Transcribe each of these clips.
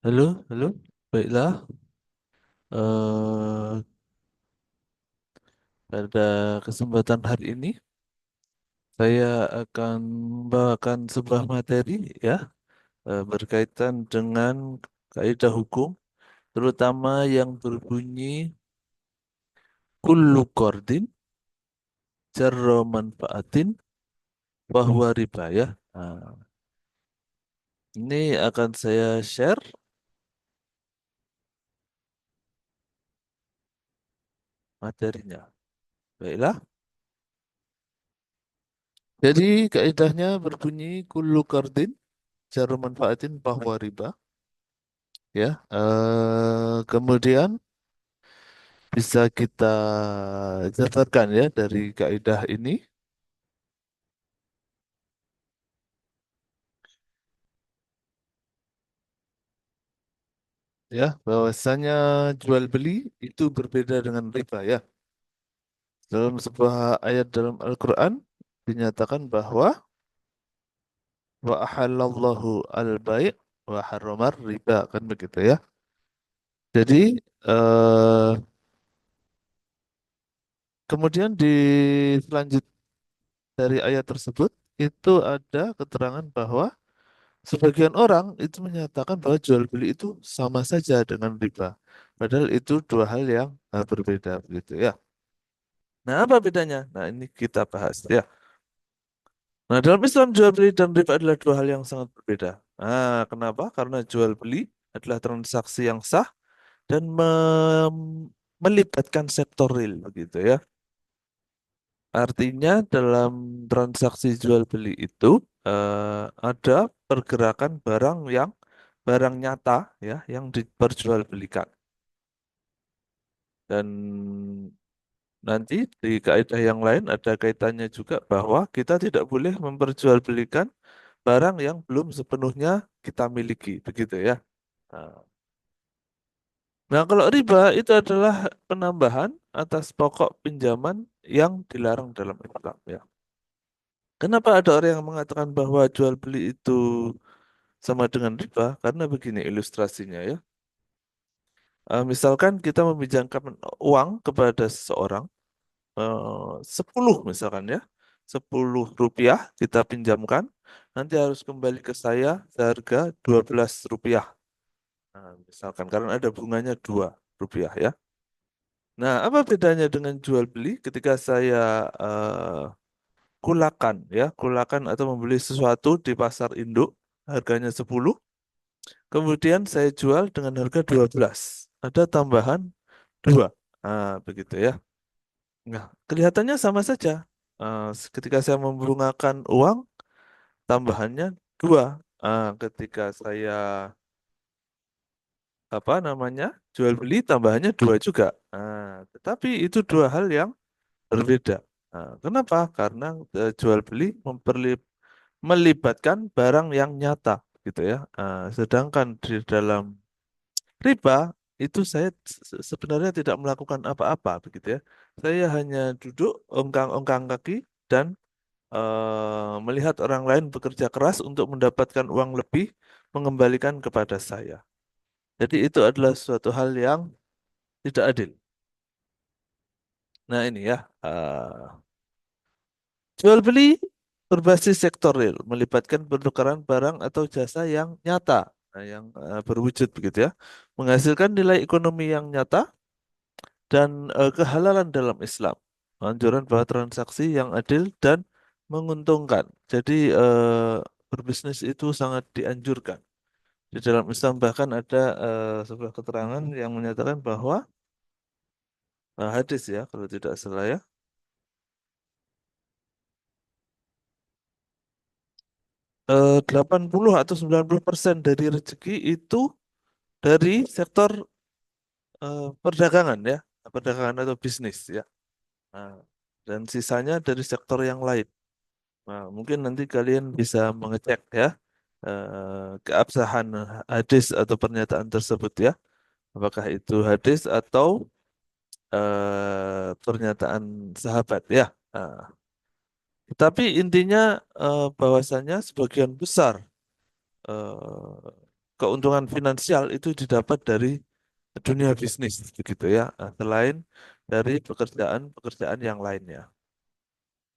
Halo, halo. Baiklah, eh, pada kesempatan hari ini saya akan membawakan sebuah materi ya berkaitan dengan kaidah hukum, terutama yang berbunyi kullu qardin jarra manfaatin bahwa riba ya. Nah, ini akan saya share materinya. Baiklah. Jadi kaidahnya berbunyi kullu qardin jarra manfaatin bahwa riba ya. Kemudian bisa kita jabarkan ya dari kaidah ini ya bahwasanya jual beli itu berbeda dengan riba ya. Dalam sebuah ayat dalam Al-Qur'an dinyatakan bahwa wa ahallallahu al-bai' wa harramar riba kan begitu ya. Jadi eh, kemudian di selanjut dari ayat tersebut itu ada keterangan bahwa sebagian orang itu menyatakan bahwa jual beli itu sama saja dengan riba. Padahal itu dua hal yang berbeda begitu ya. Nah, apa bedanya? Nah, ini kita bahas ya. Nah, dalam Islam jual beli dan riba adalah dua hal yang sangat berbeda. Nah, kenapa? Karena jual beli adalah transaksi yang sah dan melibatkan sektor real begitu ya. Artinya dalam transaksi jual beli itu ada pergerakan barang nyata ya yang diperjualbelikan. Dan nanti di kaidah yang lain ada kaitannya juga bahwa kita tidak boleh memperjualbelikan barang yang belum sepenuhnya kita miliki, begitu ya. Nah, kalau riba itu adalah penambahan atas pokok pinjaman yang dilarang dalam Islam ya. Kenapa ada orang yang mengatakan bahwa jual beli itu sama dengan riba? Karena begini ilustrasinya ya. Misalkan kita meminjamkan uang kepada seseorang, 10 misalkan ya, 10 rupiah kita pinjamkan, nanti harus kembali ke saya seharga 12 rupiah. Nah, misalkan karena ada bunganya 2 rupiah ya. Nah, apa bedanya dengan jual beli ketika saya kulakan ya, kulakan atau membeli sesuatu di pasar induk harganya 10, kemudian saya jual dengan harga 12. Ada tambahan 2. Nah, begitu ya. Nah, kelihatannya sama saja. Ketika saya membungakan uang, tambahannya 2. Ketika saya apa namanya jual beli, tambahannya 2 juga. Tetapi itu dua hal yang berbeda. Kenapa? Karena jual beli melibatkan barang yang nyata, gitu ya. Sedangkan di dalam riba itu saya sebenarnya tidak melakukan apa-apa, begitu ya. Saya hanya duduk ongkang-ongkang kaki dan melihat orang lain bekerja keras untuk mendapatkan uang lebih, mengembalikan kepada saya. Jadi itu adalah suatu hal yang tidak adil. Nah ini ya, jual beli berbasis sektor real, melibatkan pertukaran barang atau jasa yang nyata, nah, yang berwujud begitu ya, menghasilkan nilai ekonomi yang nyata dan kehalalan dalam Islam. Anjuran bahwa transaksi yang adil dan menguntungkan. Jadi berbisnis itu sangat dianjurkan. Di dalam Islam bahkan ada sebuah keterangan yang menyatakan bahwa hadis ya kalau tidak salah ya, 80 atau 90% dari rezeki itu dari sektor perdagangan ya, perdagangan atau bisnis ya. Nah, dan sisanya dari sektor yang lain. Nah, mungkin nanti kalian bisa mengecek ya keabsahan hadis atau pernyataan tersebut ya. Apakah itu hadis atau pernyataan sahabat ya. Nah, tapi intinya bahwasanya sebagian besar eh, keuntungan finansial itu didapat dari dunia bisnis begitu ya, selain dari pekerjaan-pekerjaan yang lainnya.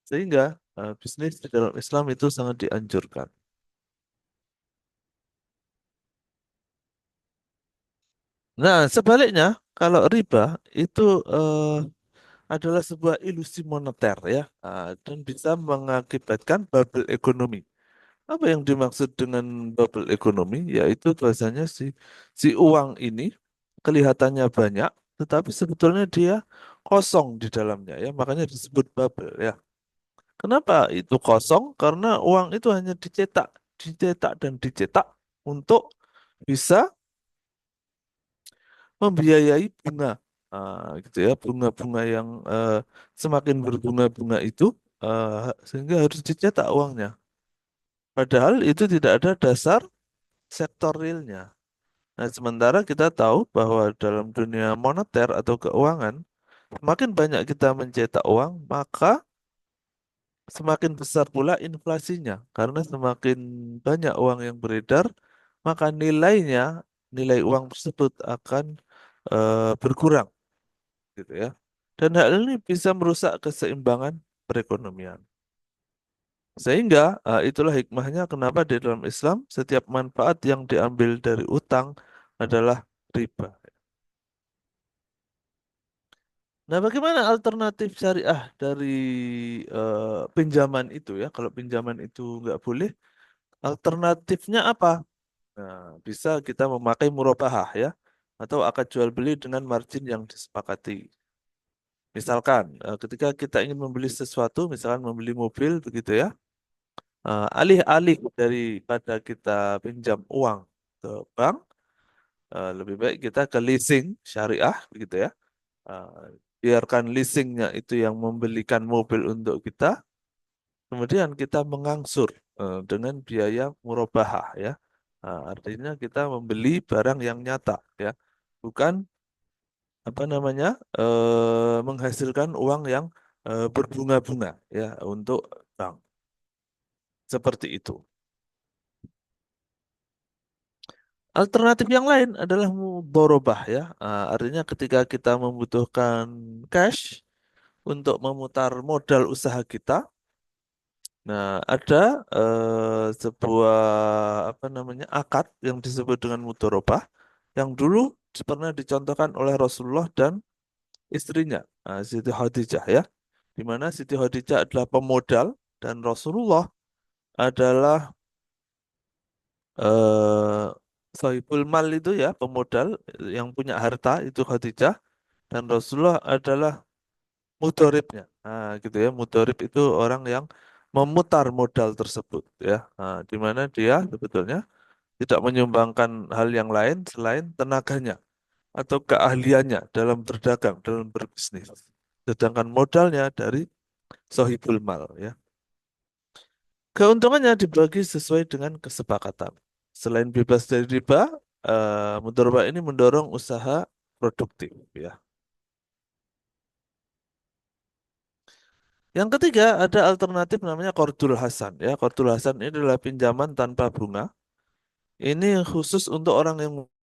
Sehingga bisnis di dalam Islam itu sangat dianjurkan. Nah, sebaliknya kalau riba itu adalah sebuah ilusi moneter ya, dan bisa mengakibatkan bubble ekonomi. Apa yang dimaksud dengan bubble ekonomi? Yaitu bahasanya si uang ini kelihatannya banyak, tetapi sebetulnya dia kosong di dalamnya ya, makanya disebut bubble ya. Kenapa itu kosong? Karena uang itu hanya dicetak, dicetak dan dicetak untuk bisa membiayai bunga. Gitu ya, bunga-bunga yang semakin berbunga-bunga itu sehingga harus dicetak uangnya. Padahal itu tidak ada dasar sektor realnya. Nah, sementara kita tahu bahwa dalam dunia moneter atau keuangan, semakin banyak kita mencetak uang, maka semakin besar pula inflasinya. Karena semakin banyak uang yang beredar, maka nilai uang tersebut akan berkurang, gitu ya. Dan hal ini bisa merusak keseimbangan perekonomian. Sehingga itulah hikmahnya kenapa di dalam Islam setiap manfaat yang diambil dari utang adalah riba. Nah, bagaimana alternatif syariah dari pinjaman itu ya? Kalau pinjaman itu nggak boleh, alternatifnya apa? Nah, bisa kita memakai murabahah ya, atau akad jual beli dengan margin yang disepakati. Misalkan, ketika kita ingin membeli sesuatu, misalkan membeli mobil begitu ya, alih-alih daripada kita pinjam uang ke bank, lebih baik kita ke leasing syariah begitu ya. Uh, Biarkan leasingnya itu yang membelikan mobil untuk kita, kemudian kita mengangsur dengan biaya murabahah ya. Artinya kita membeli barang yang nyata ya, bukan apa namanya menghasilkan uang yang berbunga-bunga ya untuk bank seperti itu. Alternatif yang lain adalah mudharabah ya. Artinya ketika kita membutuhkan cash untuk memutar modal usaha kita. Nah, ada sebuah apa namanya akad yang disebut dengan mudharabah yang dulu pernah dicontohkan oleh Rasulullah dan istrinya, Siti Khadijah ya, di mana Siti Khadijah adalah pemodal dan Rasulullah adalah eh Sohibul Mal itu ya, pemodal yang punya harta itu Khadijah, dan Rasulullah adalah mudoribnya. Gitu ya, mudorib itu orang yang memutar modal tersebut ya. Di mana dia sebetulnya tidak menyumbangkan hal yang lain selain tenaganya atau keahliannya dalam berdagang, dalam berbisnis. Sedangkan modalnya dari sohibul mal ya. Keuntungannya dibagi sesuai dengan kesepakatan. Selain bebas dari riba, mudharabah ini mendorong usaha produktif ya. Yang ketiga ada alternatif namanya Qardul Hasan ya. Qardul Hasan ini adalah pinjaman tanpa bunga. Ini khusus untuk orang yang